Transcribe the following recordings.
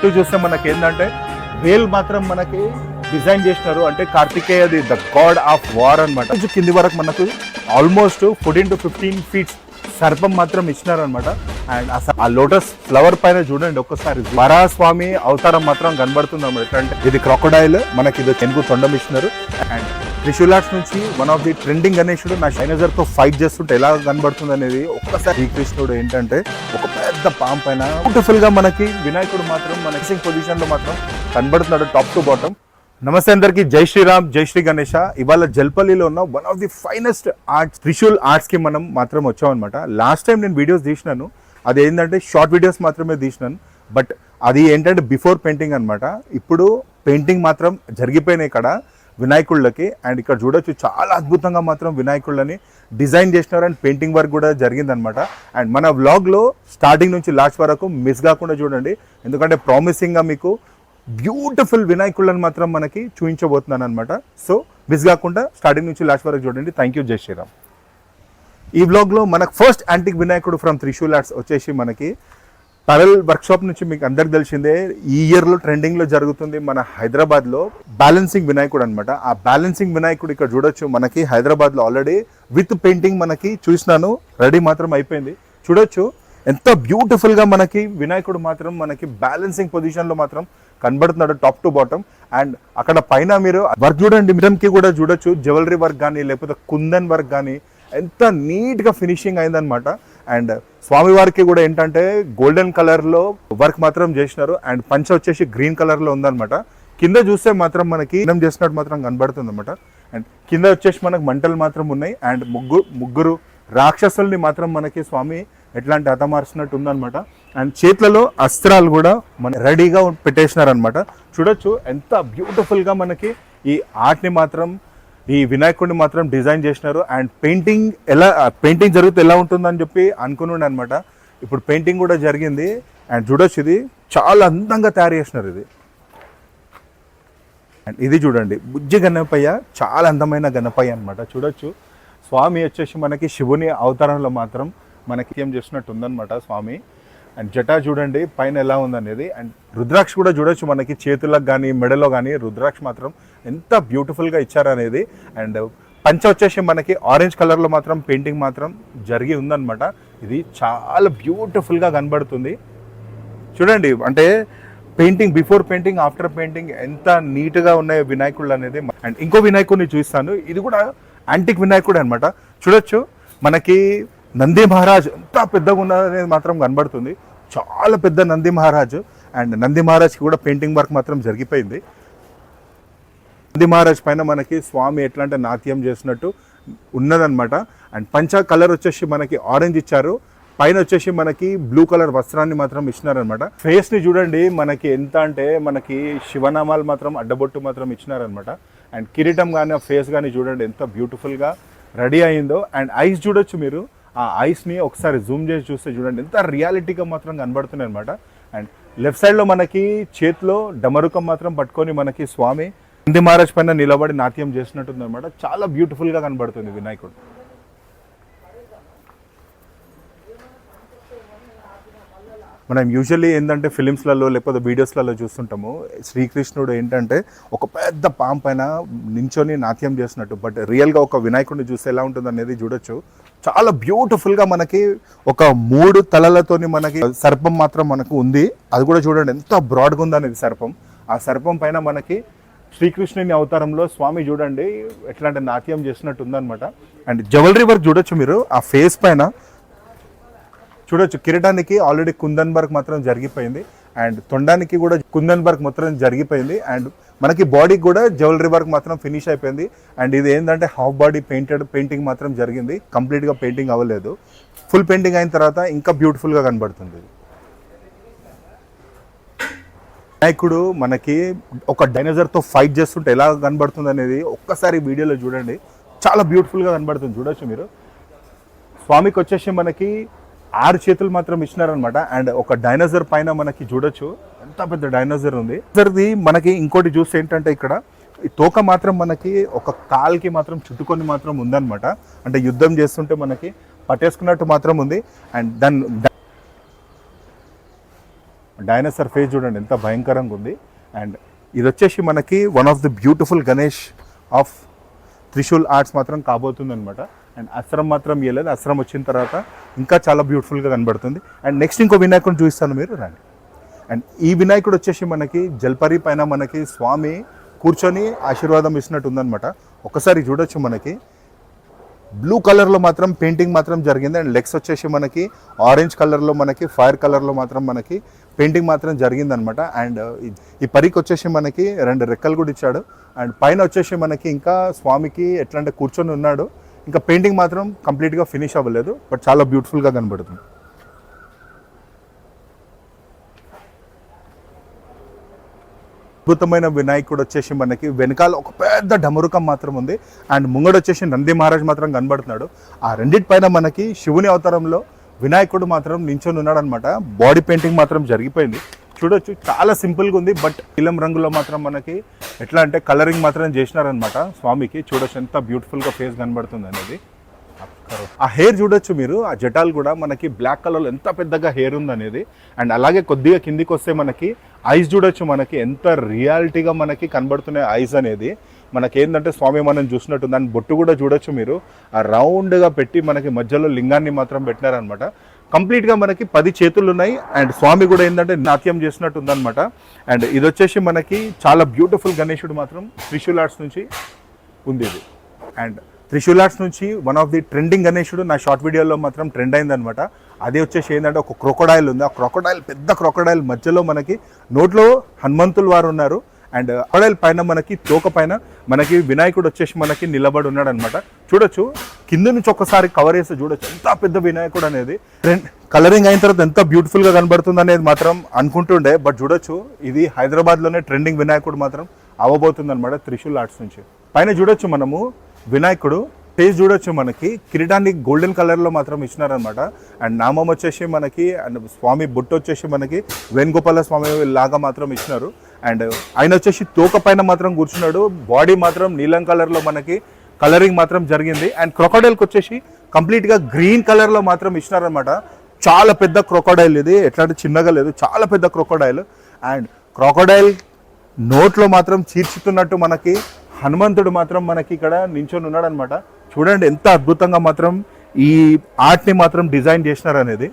చుట్టూ చూస్తే మనకి ఏంటంటే వేల్ మాత్రం మనకి డిజైన్ చేసినారు, అంటే కార్తికేయది ద గాడ్ ఆఫ్ వార్ అనమాట. కింది వరకు మనకు ఆల్మోస్ట్ 14 to 15 feet సర్పం మాత్రం ఇచ్చినారనమాట. అండ్ ఆ లోటస్ ఫ్లవర్ పైన చూడండి ఒక్కసారి వరాహస్వామి అవతారం మాత్రం కనబడుతుంది అనమాట. అంటే ఇది క్రాకోడైల్, మనకి ఇది తెనుగు తొండం ఇచ్చినారు. అండ్ త్రిశూల్ ఆర్ట్స్ నుంచి వన్ ఆఫ్ ది ట్రెండింగ్ గణేశుడు నా డైనోసార్ తో ఫైట్ చేస్తుంటే ఎలా కనబడుతుంది అనేది ఒక్కసారి. శ్రీకృష్ణుడు ఏంటంటే ఒక పెద్ద పామ్ పైన బ్యూటిఫుల్ గా మనకి వినాయకుడు మాత్రం మన పొజిషన్ లో మాత్రం కనబడుతున్నాడు టాప్ టు బాటమ్. నమస్తే అందరికి, జై శ్రీరామ్, జై శ్రీ గణేష. ఇవాళ జల్పల్లిలో ఉన్న one of the finest arts Trishul arts కి మనం మాత్రం వచ్చామన్నమాట. లాస్ట్ టైం నేను వీడియోస్ తీసినాను, అది ఏంటంటే షార్ట్ వీడియోస్ మాత్రమే తీసినాను. బట్ అది ఏంటంటే బిఫోర్ పెయింటింగ్ అనమాట. ఇప్పుడు పెయింటింగ్ మాత్రం జరిగిపోయినాయి ఇక్కడ వినాయకుళ్ళకి. అండ్ ఇక్కడ చూడొచ్చు చాలా అద్భుతంగా మాత్రం వినాయకుళ్ళని డిజైన్ చేసినారు. అండ్ పెయింటింగ్ వర్క్ కూడా జరిగిందనమాట. అండ్ మన వ్లాగ్లో స్టార్టింగ్ నుంచి లాస్ట్ వరకు మిస్ కాకుండా చూడండి, ఎందుకంటే ప్రామిసింగ్గా మీకు బ్యూటిఫుల్ వినాయకుళ్ళని మాత్రం మనకి చూపించబోతున్నాను అనమాట. సో మిస్ కాకుండా స్టార్టింగ్ నుంచి లాస్ట్ వరకు చూడండి. థ్యాంక్ యూ, జై శ్రీరామ్. ఈ వ్లాగ్లో మనకు ఫస్ట్ యాంటిక్ వినాయకుడు ఫ్రమ్ త్రిశూల్ ఆర్ట్స్ వచ్చేసి మనకి పరల్ వర్క్షాప్ నుంచి మీకు అందరికి తెలిసిందే, ఈ ఇయర్లో ట్రెండింగ్లో జరుగుతుంది మన హైదరాబాద్లో బ్యాలెన్సింగ్ వినాయకుడు అనమాట. ఆ బ్యాలెన్సింగ్ వినాయకుడు ఇక్కడ చూడొచ్చు మనకి హైదరాబాద్లో ఆల్రెడీ విత్ పెయింటింగ్ మనకి చూసినాను, రెడీ మాత్రం అయిపోయింది. చూడొచ్చు ఎంత బ్యూటిఫుల్గా మనకి వినాయకుడు మాత్రం మనకి బ్యాలెన్సింగ్ పొజిషన్లో మాత్రం కనబడుతున్నాడు టాప్ టు బాటమ్. అండ్ అక్కడ పైన మీరు వర్క్ చూడండి, మిరంకి కూడా చూడొచ్చు, జ్యువెలరీ వర్క్ కానీ లేకపోతే కుందన్ వర్క్ కానీ ఎంత నీట్గా ఫినిషింగ్ అయిందనమాట. అండ్ స్వామివారికి కూడా ఏంటంటే గోల్డెన్ కలర్లో వర్క్ మాత్రం చేసినారు. అండ్ పంచ వచ్చేసి గ్రీన్ కలర్లో ఉందన్నమాట. కింద చూస్తే మాత్రం మనకి ఏం చేసినట్టు మాత్రం కనబడుతుంది అనమాట. అండ్ కింద వచ్చేసి మనకు మంటలు మాత్రం ఉన్నాయి. అండ్ ముగ్గురు రాక్షసుల్ని మాత్రం మనకి స్వామి ఎట్లాంటి హతమార్చినట్టు ఉందన్నమాట. అండ్ చేతులలో అస్త్రాలు కూడా మన రెడీగా పెట్టేసినారనమాట. చూడొచ్చు ఎంత బ్యూటిఫుల్గా మనకి ఈ ఆర్ట్ని మాత్రం, ఈ వినాయకుడిని మాత్రం డిజైన్ చేసినారు. అండ్ పెయింటింగ్ జరిగితే ఎలా ఉంటుందని చెప్పి అనుకున్నాడు అనమాట. ఇప్పుడు పెయింటింగ్ కూడా జరిగింది. అండ్ చూడొచ్చు ఇది చాలా అందంగా తయారు చేసినారు ఇది. అండ్ ఇది చూడండి బుజ్జి గణపయ్య, చాలా అందమైన గణపయ్య అనమాట. చూడొచ్చు స్వామి వచ్చేసి మనకి శివుని అవతారంలో మాత్రం మనకి ఏం చేసినట్టు ఉందన్నమాట స్వామి. అండ్ జటా చూడండి పైన ఎలా ఉందనేది. అండ్ రుద్రాక్ష కూడా చూడొచ్చు మనకి చేతులకు కానీ మెడలో కానీ రుద్రాక్ష మాత్రం ఎంత బ్యూటిఫుల్గా ఇచ్చారనేది. అండ్ పంచ వచ్చేసి మనకి ఆరెంజ్ కలర్లో మాత్రం పెయింటింగ్ మాత్రం జరిగి ఉందన్నమాట. ఇది చాలా బ్యూటిఫుల్గా కనబడుతుంది చూడండి. అంటే painting before painting after painting ఎంత నీట్గా ఉన్నాయి వినాయకుళ్ళు అనేది. అండ్ ఇంకో వినాయకుడిని చూస్తాను, ఇది కూడా యాంటిక్ వినాయకుడు అనమాట. చూడొచ్చు మనకి నంది మహారాజ్ ఎంత పెద్దగా ఉన్నదనేది మాత్రం కనబడుతుంది, చాలా పెద్ద నంది మహారాజు. అండ్ నంది మహారాజ్కి కూడా పెయింటింగ్ వర్క్ మాత్రం జరిగిపోయింది. నంది మహారాజ్ పైన మనకి స్వామి ఎట్లా అంటే నాట్యం చేసినట్టు ఉన్నదనమాట. అండ్ పంచ కలర్ వచ్చేసి మనకి ఆరెంజ్ ఇచ్చారు, పైన వచ్చేసి మనకి బ్లూ కలర్ వస్త్రాన్ని మాత్రం ఇచ్చినారనమాట. ఫేస్ని చూడండి మనకి ఎంత అంటే మనకి శివనామాలు మాత్రం అడ్డబొట్టు మాత్రం ఇచ్చినారనమాట. అండ్ కిరీటం కానీ ఫేస్ కానీ చూడండి ఎంత బ్యూటిఫుల్గా రెడీ అయిందో. అండ్ ఐస్ చూడొచ్చు మీరు, ఆ ఐస్ని ఒకసారి జూమ్ చేసి చూస్తే చూడండి ఎంత రియాలిటీగా మాత్రం కనబడుతున్నాయి అనమాట. అండ్ లెఫ్ట్ సైడ్లో మనకి చేతిలో డమరుకం మాత్రం పట్టుకొని మనకి స్వామి నంది మహారాజ్ పైన నిలబడి నాట్యం చేసినట్టుంది అనమాట. చాలా బ్యూటిఫుల్గా కనబడుతుంది వినాయకుడు. మనం యూజువల్లీ ఏంటంటే ఫిలిమ్స్లలో లేకపోతే వీడియోస్లలో చూస్తుంటాము, శ్రీకృష్ణుడు ఏంటంటే ఒక పెద్ద పామ్ పైన నించొని నాట్యం చేసినట్టు. బట్ రియల్గా ఒక వినాయకుడిని చూస్తే ఎలా ఉంటుంది అనేది చూడొచ్చు. చాలా బ్యూటిఫుల్గా మనకి ఒక 3 తలలతోని మనకి సర్పం మాత్రం మనకు ఉంది. అది కూడా చూడండి ఎంత బ్రాడ్గా ఉందనేది సర్పం. ఆ సర్పం పైన మనకి శ్రీకృష్ణుని అవతారంలో స్వామి చూడండి ఎట్లాంటి నాట్యం చేసినట్టు ఉందన్నమాట. అండ్ జ్యువెలరీ వర్క్ చూడొచ్చు మీరు, ఆ ఫేస్ పైన చూడొచ్చు. కిరీటానికి ఆల్రెడీ కుందన్ వర్క్ మాత్రం జరిగిపోయింది. అండ్ తొండానికి కూడా కుందన్ వర్క్ మొత్తం జరిగిపోయింది. అండ్ మనకి బాడీకి కూడా జ్యువెలరీ వర్క్ మాత్రం ఫినిష్ అయిపోయింది. అండ్ ఇది ఏంటంటే హాఫ్ బాడీ పెయింటింగ్ మాత్రం జరిగింది, కంప్లీట్గా పెయింటింగ్ అవ్వలేదు. ఫుల్ పెయింటింగ్ అయిన తర్వాత ఇంకా బ్యూటిఫుల్గా కనబడుతుంది. వినాయకుడు మనకి ఒక డైనోసార్తో ఫైట్ చేస్తుంటే ఎలా కనబడుతుంది అనేది ఒక్కసారి వీడియోలో చూడండి, చాలా బ్యూటిఫుల్గా కనబడుతుంది. చూడొచ్చు మీరు. స్వామికి వచ్చేసి మనకి 6 చేతులు మాత్రం ఇచ్చినారనమాట. అండ్ ఒక డైనోసార్ పైన మనకి చూడొచ్చు ఎంత పెద్ద డైనోసార్ ఉంది. మనకి ఇంకోటి చూస్తే ఏంటంటే ఇక్కడ ఈ తోక మాత్రం మనకి ఒక కాల్కి మాత్రం చుట్టుకొని మాత్రం ఉందన్నమాట. అంటే యుద్ధం చేస్తుంటే మనకి పట్టేసుకున్నట్టు మాత్రం ఉంది. అండ్ దాని డైనోసార్ ఫేస్ చూడండి ఎంత భయంకరంగా ఉంది. అండ్ ఇది వచ్చేసి మనకి one of the beautiful Ganesh of Trishul arts మాత్రం కాబోతుంది అనమాట. అండ్ అస్త్రం మాత్రం ఇవ్వలేదు, అస్త్రం వచ్చిన తర్వాత ఇంకా చాలా బ్యూటిఫుల్గా కనబడుతుంది. అండ్ నెక్స్ట్ ఇంకో వినాయకుడిని చూపిస్తాను, మీరు రండి. అండ్ ఈ వినాయకుడు వచ్చేసి మనకి జల్పరి పైన మనకి స్వామి కూర్చొని ఆశీర్వాదం ఇచ్చినట్టు ఉందన్నమాట. ఒకసారి చూడొచ్చు, మనకి బ్లూ కలర్లో మాత్రం పెయింటింగ్ మాత్రం జరిగింది. అండ్ లెగ్స్ వచ్చేసి మనకి ఆరెంజ్ కలర్లో, మనకి ఫైర్ కలర్లో మాత్రం మనకి పెయింటింగ్ మాత్రం జరిగిందనమాట. అండ్ ఈ పరికి వచ్చేసి మనకి 2 రెక్కలు కూడా ఇచ్చాడు. అండ్ పైన వచ్చేసి మనకి ఇంకా స్వామికి ఎట్లా అంటే కూర్చొని ఉన్నాడు. ఇంకా పెయింటింగ్ మాత్రం కంప్లీట్గా ఫినిష్ అవ్వలేదు, బట్ చాలా బ్యూటిఫుల్గా కనబడుతుంది. అద్భుతమైన వినాయకుడు వచ్చేసి మనకి వెనకాల ఒక పెద్ద డమరుకం మాత్రం ఉంది. అండ్ ముంగడు వచ్చేసి నంది మహారాజ్ మాత్రం కనబడుతున్నాడు. ఆ రెండింటి పైన మనకి శివుని అవతారంలో వినాయకుడు మాత్రం నించొని ఉన్నాడు అనమాట. బాడీ పెయింటింగ్ మాత్రం జరిగిపోయింది, చూడొచ్చు. చాలా సింపుల్గా ఉంది, బట్ నీలం రంగులో మాత్రం మనకి ఎట్లా అంటే కలరింగ్ మాత్రం చేసినారనమాట స్వామికి. చూడొచ్చు ఎంత బ్యూటిఫుల్గా ఫేస్ కనబడుతుంది అనేది. ఆ హెయిర్ చూడొచ్చు మీరు, ఆ జటాలు కూడా మనకి బ్లాక్ కలర్లో ఎంత పెద్దగా హెయిర్ ఉంది అనేది. అండ్ అలాగే కొద్దిగా కిందికి వస్తే మనకి ఐస్ చూడొచ్చు, మనకి ఎంత రియాలిటీగా మనకి కనబడుతున్నాయి ఐస్ అనేది. మనకి ఏంటంటే స్వామి మనం చూసినట్టు. దాని బొట్టు కూడా చూడొచ్చు మీరు, ఆ రౌండ్గా పెట్టి మనకి మధ్యలో లింగాన్ని మాత్రం పెట్టినారనమాట. కంప్లీట్గా మనకి 10 చేతులు ఉన్నాయి. అండ్ స్వామి కూడా ఏంటంటే నాట్యం చేసినట్టు ఉందన్నమాట. అండ్ ఇది వచ్చేసి మనకి చాలా బ్యూటిఫుల్ గణేశుడు మాత్రం త్రిశూల్ ఆర్ట్స్ నుంచి ఉంది ఇది. అండ్ త్రిశూల్ ఆర్ట్స్ నుంచి వన్ ఆఫ్ ది ట్రెండింగ్ గణేశుడు నా షార్ట్ వీడియోలో మాత్రం ట్రెండ్ అయిందనమాట. అదే వచ్చేసి ఏంటంటే ఒక క్రొకోడైల్ ఉంది. ఆ క్రొకోడైల్, పెద్ద క్రొకోడైల్ మధ్యలో మనకి నోట్లో హనుమంతులు వారు ఉన్నారు. అండ్ క్రొకోడైల్ పైన మనకి తోక పైన మనకి వినాయకుడు వచ్చేసి మనకి నిలబడి ఉన్నాడు అనమాట. చూడొచ్చు, కింద నుంచి ఒకసారి కవర్ చేస్తే చూడొచ్చు ఎంత పెద్ద వినాయకుడు అనేది. కలరింగ్ అయిన తర్వాత ఎంత బ్యూటిఫుల్గా కనబడుతుంది అనేది మాత్రం అనుకుంటుండే, బట్ చూడొచ్చు ఇది హైదరాబాద్లోనే ట్రెండింగ్ వినాయకుడు మాత్రం అవ్వబోతుంది అనమాట త్రిశూల్ ఆర్ట్స్ నుంచి. పైన చూడొచ్చు మనము వినాయకుడు ఫేస్ చూడొచ్చు, మనకి కిరీటాన్ని గోల్డెన్ కలర్లో మాత్రం ఇచ్చినారనమాట. అండ్ నామం వచ్చేసి మనకి, అండ్ స్వామి బొట్టు వచ్చేసి మనకి వేణుగోపాల స్వామి లాగా మాత్రం ఇచ్చినారు. అండ్ ఆయన వచ్చేసి తోక పైన మాత్రం కూర్చున్నాడు. బాడీ మాత్రం నీలం కలర్లో మనకి కలరింగ్ మాత్రం జరిగింది. అండ్ క్రొకోడైల్కి వచ్చేసి కంప్లీట్గా గ్రీన్ కలర్లో మాత్రం ఇచ్చినారనమాట. చాలా పెద్ద క్రొకోడైల్ ఇది, ఎట్లాంటి చిన్నగా లేదు, చాలా పెద్ద క్రొకోడైల్. అండ్ క్రొకోడైల్ నోట్లో మాత్రం చీర్చుతున్నట్టు మనకి హనుమంతుడు మాత్రం మనకి ఇక్కడ నించొని ఉన్నాడు అనమాట. చూడండి ఎంత అద్భుతంగా మాత్రం ఈ ఆర్ట్ని మాత్రం డిజైన్ చేసినారు అనేది.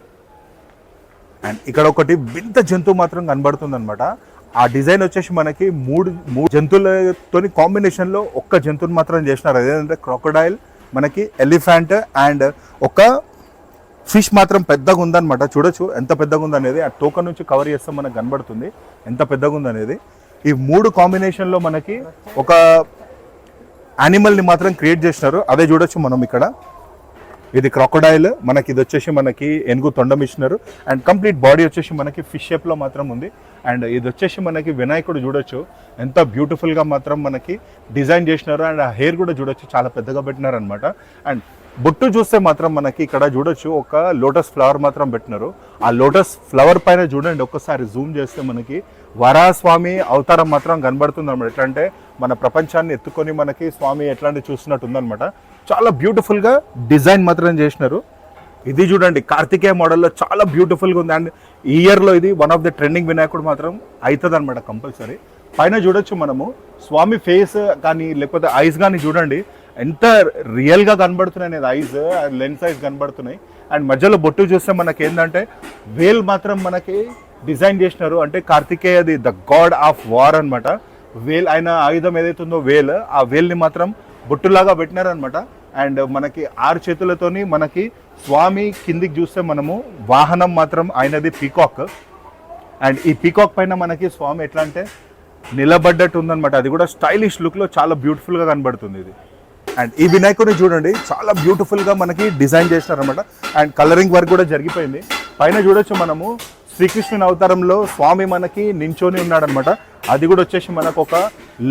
అండ్ ఇక్కడ ఒకటి వింత జంతువు మాత్రం కనబడుతుంది అనమాట. ఆ డిజైన్ వచ్చేసి మనకి మూడు జంతువులతో కాంబినేషన్లో ఒక్క జంతువుని మాత్రం చేసినారు. అదేంటంటే క్రొకోడైల్, మనకి ఎలిఫెంట్ అండ్ ఒక ఫిష్ మాత్రం పెద్దగా ఉందన్నమాట. చూడొచ్చు ఎంత పెద్దగా ఉందనేది. ఆ తోక నుంచి కవర్ చేస్తే మనకు కనబడుతుంది ఎంత పెద్దగా ఉందనేది. ఈ 3 కాంబినేషన్లో మనకి ఒక యానిమల్ని మాత్రం క్రియేట్ చేసినారు. అదే చూడొచ్చు మనం ఇక్కడ. ఇది క్రొకోడైల్, మనకి ఇది వచ్చేసి మనకి ఏనుగు తొండం ఇచ్చినారు. అండ్ కంప్లీట్ బాడీ వచ్చేసి మనకి ఫిష్ షేప్లో మాత్రం ఉంది. అండ్ ఇది వచ్చేసి మనకి వినాయకుడు చూడొచ్చు ఎంత బ్యూటిఫుల్గా మాత్రం మనకి డిజైన్ చేసినారు. అండ్ ఆ హెయిర్ కూడా చూడొచ్చు చాలా పెద్దగా పెట్టినారు అనమాట. అండ్ బొట్టు చూస్తే మాత్రం మనకి ఇక్కడ చూడొచ్చు ఒక లోటస్ ఫ్లవర్ మాత్రం పెట్టినారు. ఆ లోటస్ ఫ్లవర్ పైన చూడండి, ఒక్కసారి జూమ్ చేస్తే మనకి వరాహస్వామి అవతారం మాత్రం కనబడుతుంది అనమాట. ఎట్లా అంటే మన ప్రపంచాన్ని ఎత్తుకొని మనకి స్వామి ఎట్లాంటి చూస్తున్నట్టు ఉందనమాట. చాలా బ్యూటిఫుల్గా డిజైన్ మాత్రం చేసినారు. ఇది చూడండి కార్తికేయ మోడల్లో చాలా బ్యూటిఫుల్గా ఉంది. అండ్ ఈ ఇయర్లో ఇది వన్ ఆఫ్ ది ట్రెండింగ్ వినాయకుడు మాత్రం అవుతుంది అనమాట కంపల్సరీ. పైన చూడొచ్చు మనము స్వామి ఫేస్ కానీ లేకపోతే ఐస్ కానీ చూడండి ఎంత రియల్గా కనబడుతున్నాయి అనేది. ఐస్ లెన్స్ ఐస్ కనబడుతున్నాయి. అండ్ మధ్యలో బొట్టు చూస్తే మనకి ఏంటంటే వేల్ మాత్రం మనకి డిజైన్ చేసినారు. అంటే కార్తికేయది ద గాడ్ ఆఫ్ వార్ అనమాట. వేల్, ఆయన ఆయుధం ఏదైతుందో వేల్, ఆ వేల్ని మాత్రం బొట్టులాగా పెట్టినారనమాట. అండ్ మనకి 6 చేతులతోని మనకి స్వామి కిందికి చూస్తే మనము వాహనం మాత్రం ఆయనది పీకాక్. అండ్ ఈ పీకాక్ పైన మనకి స్వామి ఎట్లా అంటే నిలబడ్డట్టు ఉందనమాట. అది కూడా స్టైలిష్ లుక్లో చాలా బ్యూటిఫుల్గా కనబడుతుంది ఇది. అండ్ ఈ వినాయకుడిని చూడండి చాలా బ్యూటిఫుల్గా మనకి డిజైన్ చేసినారనమాట. అండ్ కలరింగ్ వర్క్ కూడా జరిగిపోయింది. పైన చూడొచ్చు మనము శ్రీకృష్ణుని అవతారంలో స్వామి మనకి నించొని ఉన్నాడనమాట. అది కూడా వచ్చేసి మనకు ఒక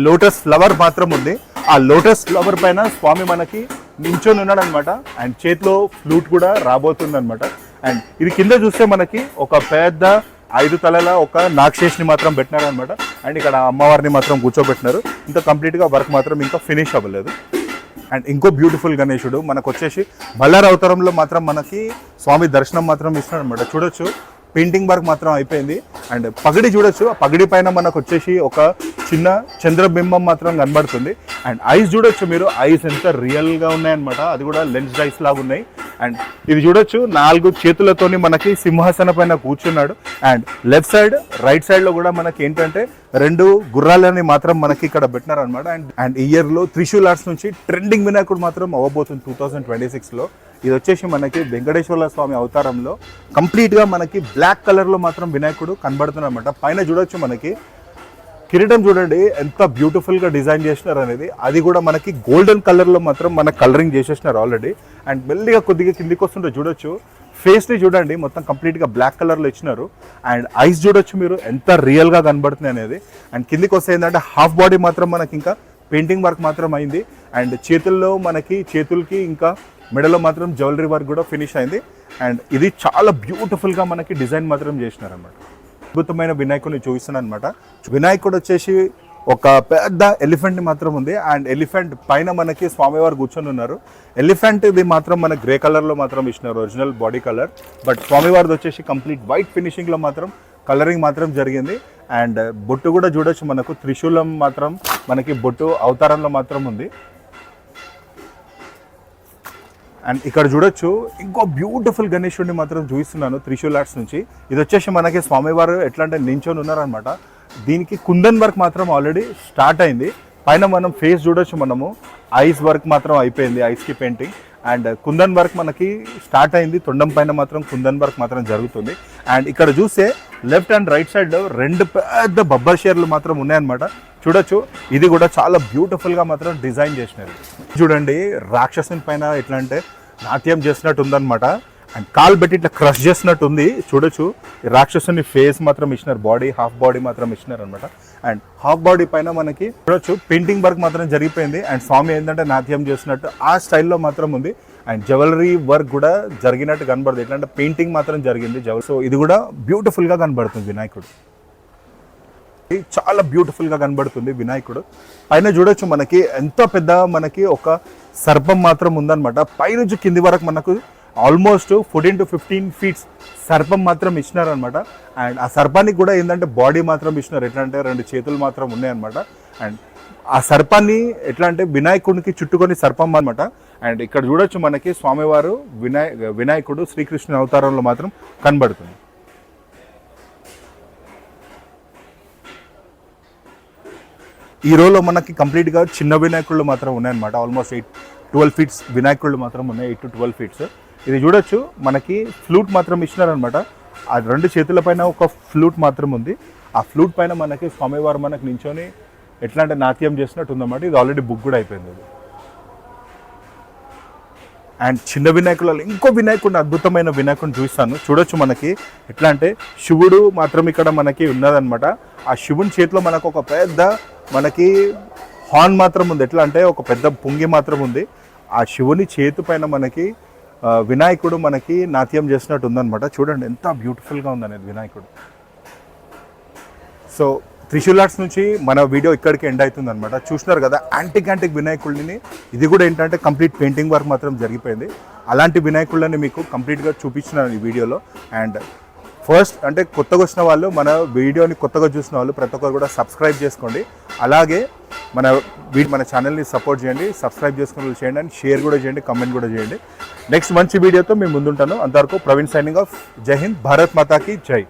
లోటస్ ఫ్లవర్ మాత్రం ఉంది. ఆ లోటస్ ఫ్లవర్ పైన స్వామి మనకి నించొని ఉన్నాడనమాట. అండ్ చేతిలో ఫ్లూట్ కూడా రాబోతుంది అనమాట. అండ్ ఇది కింద చూస్తే మనకి ఒక పెద్ద 5 తలల ఒక నాగశేషిని మాత్రం పెట్టినారు అనమాట. అండ్ ఇక్కడ అమ్మవారిని మాత్రం కూర్చోబెట్టినారు. ఇంకా కంప్లీట్గా వర్క్ మాత్రం ఇంకా ఫినిష్ అవ్వలేదు. అండ్ ఇంకో బ్యూటిఫుల్ గణేశుడు మనకు వచ్చేసి బల్లార అవతారంలో మాత్రం మనకి స్వామి దర్శనం మాత్రం ఇస్తున్నాడు అనమాట. చూడొచ్చు పెయింటింగ్ వర్క్ మాత్రం అయిపోయింది. అండ్ పగడి చూడొచ్చు, ఆ పగడి పైన మనకు వచ్చేసి ఒక చిన్న చంద్రబింబం మాత్రం కనబడుతుంది. అండ్ ఐస్ చూడొచ్చు మీరు, ఐస్ ఎంత రియల్గా ఉన్నాయన్నమాట, అది కూడా లెన్స్ ఐస్ లాగా ఉన్నాయి. అండ్ ఇది చూడొచ్చు 4 చేతులతోని మనకి సింహాసన పైన కూర్చున్నాడు. And left side right side లో కూడా మనకి ఏంటంటే 2 గుర్రాలని మాత్రం మనకి ఇక్కడ పెట్టినారు అనమాట. అండ్ ఈ ఇయర్ లో త్రిశూల్ ఆర్ట్స్ నుంచి ట్రెండింగ్ వినాయకుడు మాత్రం అవ్వబోతుంది 2026లో. ఇది వచ్చేసి మనకి వెంకటేశ్వర స్వామి అవతారంలో కంప్లీట్ గా మనకి బ్లాక్ కలర్ లో మాత్రం వినాయకుడు కనబడుతున్నారు అనమాట. పైన చూడొచ్చు మనకి కిరీటం చూడండి ఎంత బ్యూటిఫుల్ గా డిజైన్ చేసినారు అనేది, అది కూడా మనకి గోల్డెన్ కలర్ లో మాత్రం మన కలరింగ్ చేసేసినారు ఆల్రెడీ. అండ్ మెల్లిగా కొద్దిగా కిందికి వస్తుంటే చూడొచ్చు ఫేస్ ని చూడండి మొత్తం కంప్లీట్ గా బ్లాక్ కలర్ లో ఇచ్చినారు. అండ్ ఐస్ చూడొచ్చు మీరు ఎంత రియల్ గా కనబడుతుంది అనేది. అండ్ కిందికి వస్తే ఏంటంటే హాఫ్ బాడీ మాత్రం మనకి ఇంకా పెయింటింగ్ వర్క్ మాత్రం అయింది. అండ్ చేతుల్లో మనకి చేతులకి ఇంకా మెడలో మాత్రం జ్యువెలరీ వర్క్ కూడా ఫినిష్ అయింది. అండ్ ఇది చాలా బ్యూటిఫుల్ గా మనకి డిజైన్ మాత్రం చేసినారు అనమాట. అద్భుతమైన వినాయకుడిని చూపిస్తున్నాను అనమాట. వినాయకుడు వచ్చేసి ఒక పెద్ద ఎలిఫెంట్ మాత్రం ఉంది. అండ్ ఎలిఫెంట్ పైన మనకి స్వామివారు కూర్చొని ఉన్నారు. ఎలిఫెంట్ ఇది మాత్రం మన గ్రే కలర్ లో మాత్రం ఇచ్చినారు, ఒరిజినల్ బాడీ కలర్. బట్ స్వామివారిది వచ్చేసి కంప్లీట్ వైట్ ఫినిషింగ్ లో మాత్రం కలరింగ్ మాత్రం జరిగింది. అండ్ బొట్టు కూడా చూడొచ్చు, మనకు త్రిశూలం మాత్రం మనకి బొట్టు అవతారంలో మాత్రం ఉంది. అండ్ ఇక్కడ చూడొచ్చు ఇంకో బ్యూటిఫుల్ గణేశుడిని మాత్రం చూపిస్తున్నాను త్రిశూల్ ఆర్ట్స్ నుంచి. ఇది వచ్చేసి మనకి స్వామివారు ఎట్లా అంటే నించొని ఉన్నారనమాట. దీనికి కుందన్ వర్క్ మాత్రం ఆల్రెడీ స్టార్ట్ అయింది. పైన మనం ఫేస్ చూడొచ్చు, మనము ఐస్ వర్క్ మాత్రం అయిపోయింది, ఐస్కి పెయింటింగ్. అండ్ కుందన్ వర్క్ మనకి స్టార్ట్ అయింది, తొండం పైన మాత్రం కుందన్ వర్క్ మాత్రం జరుగుతుంది. అండ్ ఇక్కడ చూస్తే లెఫ్ట్ అండ్ రైట్ సైడ్ 2 పెద్ద బబ్బర్ షేర్లు మాత్రం ఉన్నాయన్నమాట. చూడొచ్చు ఇది కూడా చాలా బ్యూటిఫుల్గా మాత్రం డిజైన్ చేసినారు. చూడండి రాక్షసుని పైన ఎట్లా అంటే నాట్యం చేసినట్టు ఉందన్నమాట. అండ్ కాలు పెట్టి ఇట్లా క్రష్ చేసినట్టు ఉంది. చూడొచ్చు రాక్షసుని ఫేస్ మాత్రం ఇచ్చినారు, బాడీ హాఫ్ బాడీ మాత్రం ఇచ్చినారు అనమాట. అండ్ హాఫ్ బాడీ పైన మనకి చూడొచ్చు పెయింటింగ్ వర్క్ మాత్రం జరిగిపోయింది. అండ్ స్వామి ఏంటంటే నాట్యం చేసినట్టు ఆ స్టైల్లో మాత్రం ఉంది. అండ్ జ్యువెలరీ వర్క్ కూడా జరిగినట్టు కనబడుతుంది, ఎట్లా అంటే పెయింటింగ్ మాత్రం జరిగింది జ్యువెలరీ. సో ఇది కూడా బ్యూటిఫుల్గా కనబడుతుంది వినాయకుడు, చాలా బ్యూటిఫుల్గా కనబడుతుంది వినాయకుడు. పైన చూడొచ్చు మనకి ఎంత పెద్ద మనకి ఒక సర్పం మాత్రం ఉందన్నమాట. పైనుంచి కింది వరకు మనకు ఆల్మోస్ట్ 14 to 15 feet సర్పం మాత్రం ఇచ్చినారనమాట. అండ్ ఆ సర్పానికి కూడా ఏంటంటే బాడీ మాత్రం ఇచ్చినారు, ఎట్లా అంటే 2 చేతులు మాత్రం ఉన్నాయన్నమాట. అండ్ ఆ సర్పాన్ని ఎట్లా అంటే వినాయకుడికి చుట్టుకొని సర్పం అనమాట. అండ్ ఇక్కడ చూడొచ్చు మనకి స్వామివారు వినాయకుడు శ్రీకృష్ణుని అవతారంలో మాత్రం కనబడుతుంది. ఈ రోలో మనకి కంప్లీట్గా చిన్న వినాయకుళ్ళు మాత్రం ఉన్నాయన్నమాట. ఆల్మోస్ట్ 12 feet వినాయకుళ్ళు మాత్రం ఉన్నాయి, 8 to 12 feet. ఇది చూడొచ్చు మనకి ఫ్లూట్ మాత్రం ఇచ్చినారనమాట. ఆ 2 చేతుల పైన ఒక ఫ్లూట్ మాత్రం ఉంది. ఆ ఫ్లూట్ పైన మనకి స్వామివారు మనకి నించొని ఎట్లా అంటే నాట్యం చేసినట్టు ఉందన్నమాట. ఇది ఆల్రెడీ బుక్ కూడా అయిపోయింది అది. అండ్ చిన్న వినాయకులలో ఇంకో వినాయకుడిని, అద్భుతమైన వినాయకుడిని చూపిస్తాను. చూడొచ్చు మనకి ఎట్లా అంటే శివుడు మాత్రం ఇక్కడ మనకి ఉన్నదనమాట. ఆ శివుని చేతిలో మనకు ఒక పెద్ద మనకి హార్న్ మాత్రం ఉంది, ఎట్లా అంటే ఒక పెద్ద పుంగి మాత్రం ఉంది. ఆ శివుని చేతి పైన మనకి వినాయకుడు మనకి నాట్యం చేసినట్టు ఉందన్నమాట. చూడండి ఎంత బ్యూటిఫుల్గా ఉందనేది వినాయకుడు. సో త్రిశూల్ ఆర్ట్స్ నుంచి మన వీడియో ఇక్కడికి ఎండ్ అవుతుంది అనమాట. చూసినారు కదా యాంటిక్ వినాయకుడిని. ఇది కూడా ఏంటంటే కంప్లీట్ పెయింటింగ్ వర్క్ మాత్రం జరిగిపోయింది. అలాంటి వినాయకుళ్ళని మీకు కంప్లీట్గా చూపించినాను ఈ వీడియోలో. అండ్ ఫస్ట్ అంటే కొత్తగా వచ్చిన వాళ్ళు, మన వీడియోని కొత్తగా చూసిన వాళ్ళు ప్రతి ఒక్కరు కూడా సబ్స్క్రైబ్ చేసుకోండి. అలాగే మన ఛానల్ని సపోర్ట్ చేయండి, సబ్స్క్రైబ్ చేసుకుని చేయండి, అండ్ షేర్ కూడా చేయండి, కమెంట్ కూడా చేయండి. నెక్స్ట్ మంచి వీడియోతో మేము ముందుంటాను. అంతవరకు ప్రవీణ్ సైనింగ్ ఆఫ్. జై హింద్, భారత్ మాతాకి జై.